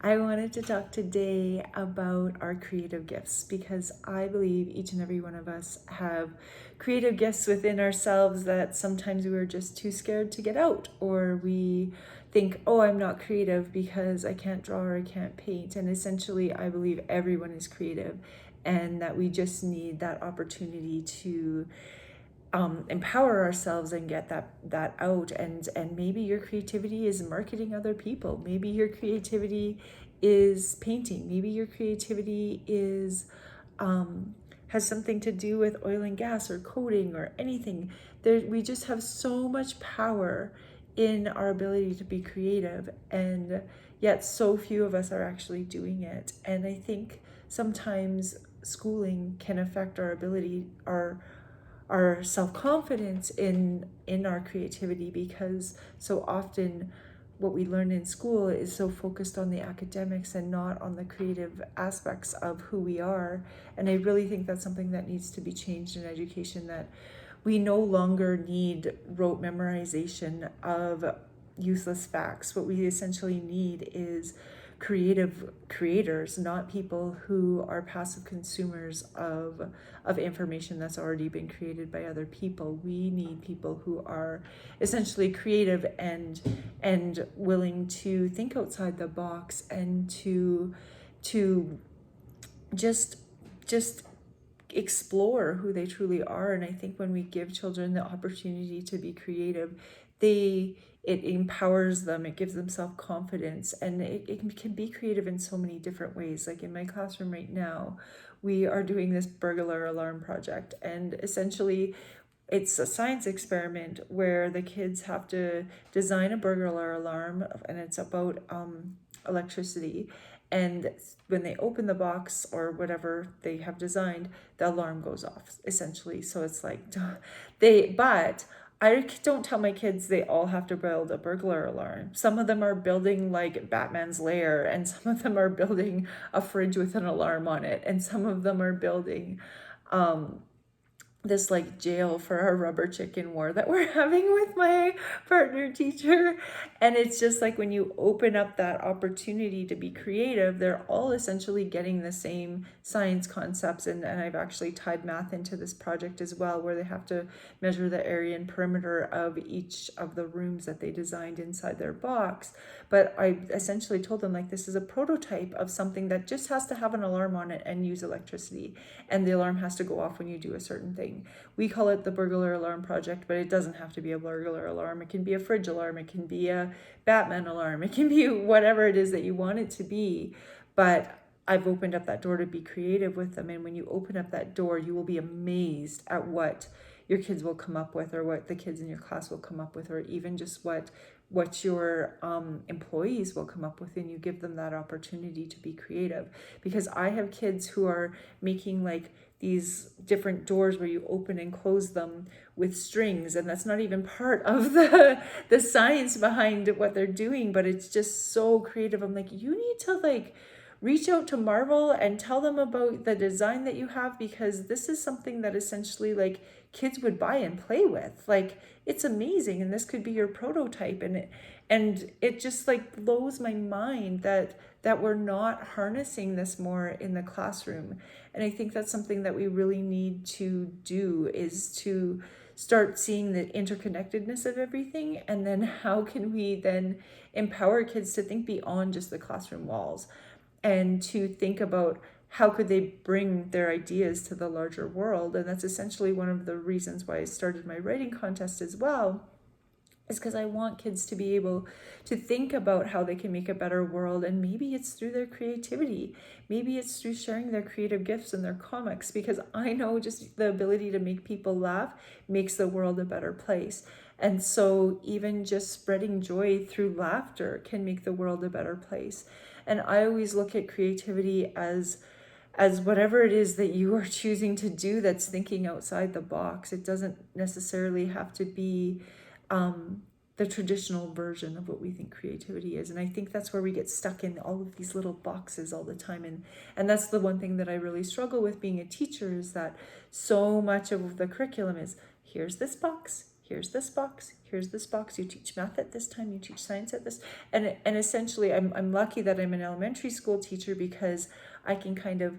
I wanted to talk today about our creative gifts because I believe each and every one of us have creative gifts within ourselves that sometimes we're just too scared to get out, or we think, oh, I'm not creative because I can't draw or I can't paint. And essentially, I believe everyone is creative and that we just need that opportunity to empower ourselves and get that out. And maybe your creativity is marketing other people. Maybe your creativity is painting. Maybe your creativity is has something to do with oil and gas or coding or anything. We just have so much power in our ability to be creative, and yet so few of us are actually doing it. And I think sometimes schooling can affect our ability, our self-confidence in our creativity, because so often what we learn in school is so focused on the academics and not on the creative aspects of who we are. And I really think that's something that needs to be changed in education, that we no longer need rote memorization of useless facts. What we essentially need is creative creators, not people who are passive consumers of information that's already been created by other people. We need people who are essentially creative and willing to think outside the box and to just just explore who they truly are. And I think when we give children the opportunity to be creative, it empowers them, it gives them self-confidence, and it can be creative in so many different ways. Like in my classroom right now, we are doing this burglar alarm project, and essentially it's a science experiment where the kids have to design a burglar alarm, and it's about electricity. And when they open the box or whatever they have designed, the alarm goes off, essentially. So it's like but I don't tell my kids they all have to build a burglar alarm. Some of them are building like Batman's lair, and some of them are building a fridge with an alarm on it, and some of them are building this like jail for our rubber chicken war that we're having with my partner teacher. And it's just like when you open up that opportunity to be creative, they're all essentially getting the same science concepts. And I've actually tied math into this project as well, where they have to measure the area and perimeter of each of the rooms that they designed inside their box. But I essentially told them, like, this is a prototype of something that just has to have an alarm on it and use electricity, and the alarm has to go off when you do a certain thing. We call it the burglar alarm project, but it doesn't have to be a burglar alarm. It can be a fridge alarm, it can be a Batman alarm, it can be whatever it is that you want it to be. But I've opened up that door to be creative with them, and when you open up that door, you will be amazed at what your kids will come up with, or what the kids in your class will come up with, or even just what your employees will come up with, and you give them that opportunity to be creative. Because I have kids who are making like these different doors where you open and close them with strings, and that's not even part of the science behind what they're doing, but it's just so creative. I'm like, you need to like reach out to Marvel and tell them about the design that you have, because this is something that essentially like kids would buy and play with. Like, it's amazing, and this could be your prototype. And it just like blows my mind that we're not harnessing this more in the classroom. And I think that's something that we really need to do, is to start seeing the interconnectedness of everything, and then how can we then empower kids to think beyond just the classroom walls, and to think about how could they bring their ideas to the larger world. And that's essentially one of the reasons why I started my writing contest as well, is because I want kids to be able to think about how they can make a better world. And maybe it's through their creativity. Maybe it's through sharing their creative gifts in their comics, because I know just the ability to make people laugh makes the world a better place. And so even just spreading joy through laughter can make the world a better place. And I always look at creativity as whatever it is that you are choosing to do that's thinking outside the box. It doesn't necessarily have to be the traditional version of what we think creativity is. And I think that's where we get stuck in all of these little boxes all the time. And that's the one thing that I really struggle with being a teacher, is that so much of the curriculum is, here's this box, here's this box, here's this box, you teach math at this time, you teach science at this. And essentially I'm lucky that I'm an elementary school teacher, because I can kind of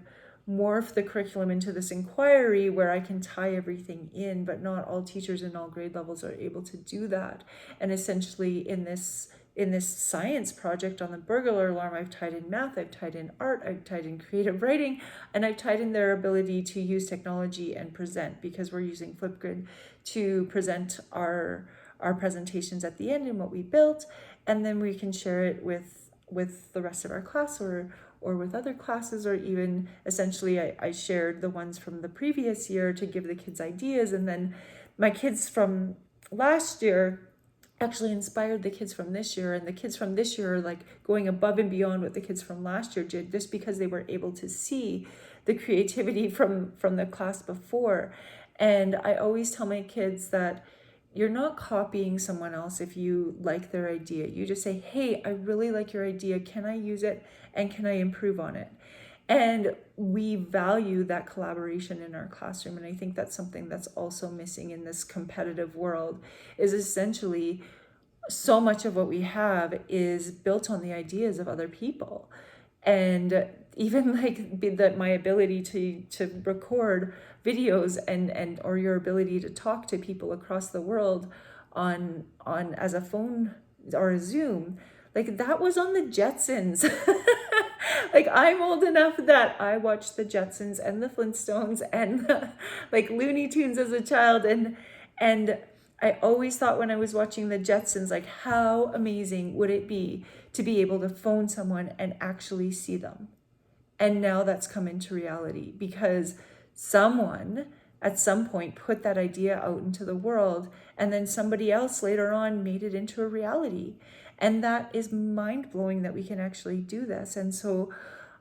morph the curriculum into this inquiry where I can tie everything in, but not all teachers in all grade levels are able to do that. And essentially in this science project on the burglar alarm, I've tied in math, I've tied in art, I've tied in creative writing, and I've tied in their ability to use technology and present, because we're using Flipgrid to present our presentations at the end and what we built, and then we can share it with the rest of our class, or with other classes, or even essentially I shared the ones from the previous year to give the kids ideas, and then my kids from last year actually inspired the kids from this year, and the kids from this year are like going above and beyond what the kids from last year did, just because they were able to see the creativity from the class before. And I always tell my kids that you're not copying someone else if you like their idea. You just say, hey, I really like your idea, can I use it, and can I improve on it? And we value that collaboration in our classroom. And I think that's something that's also missing in this competitive world, is essentially so much of what we have is built on the ideas of other people. And even like my ability to record videos and or your ability to talk to people across the world on as a phone or a Zoom, like that was on the Jetsons. Like I'm old enough that I watched the Jetsons and the Flintstones and like Looney Tunes as a child, and I always thought when I was watching the Jetsons, like how amazing would it be to be able to phone someone and actually see them. And now that's come into reality, because someone at some point put that idea out into the world, and then somebody else later on made it into a reality. And that is mind-blowing that we can actually do this. And so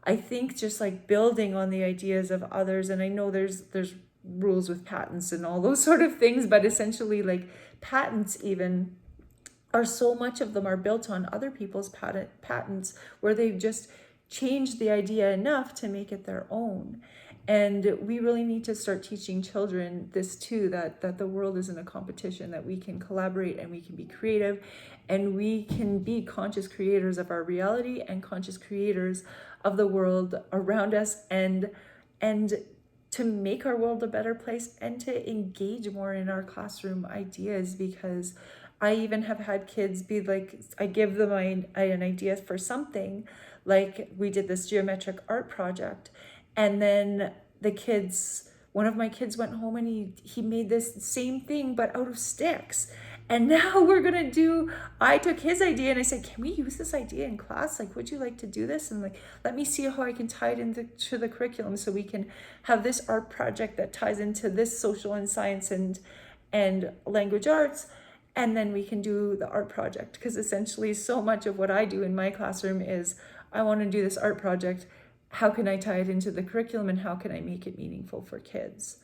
I think just like building on the ideas of others, and I know there's rules with patents and all those sort of things, but essentially like patents even are, so much of them are built on other people's patents where they've just changed the idea enough to make it their own. And we really need to start teaching children this too, that the world isn't a competition, that we can collaborate and we can be creative, and we can be conscious creators of our reality and conscious creators of the world around us, and to make our world a better place, and to engage more in our classroom ideas. Because I even have had kids be like, I give them an idea for something, like we did this geometric art project, and then one of my kids went home and he made this same thing but out of sticks. And now I took his idea and I said, can we use this idea in class? Like, would you like to do this? And like, let me see how I can tie it into the curriculum, so we can have this art project that ties into this social and science and language arts. And then we can do the art project, because essentially so much of what I do in my classroom is, I want to do this art project. How can I tie it into the curriculum, and how can I make it meaningful for kids?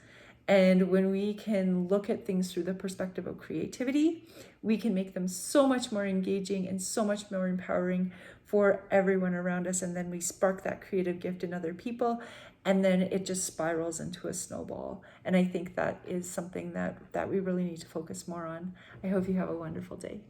And when we can look at things through the perspective of creativity, we can make them so much more engaging and so much more empowering for everyone around us. And then we spark that creative gift in other people, and then it just spirals into a snowball. And I think that is something that we really need to focus more on. I hope you have a wonderful day.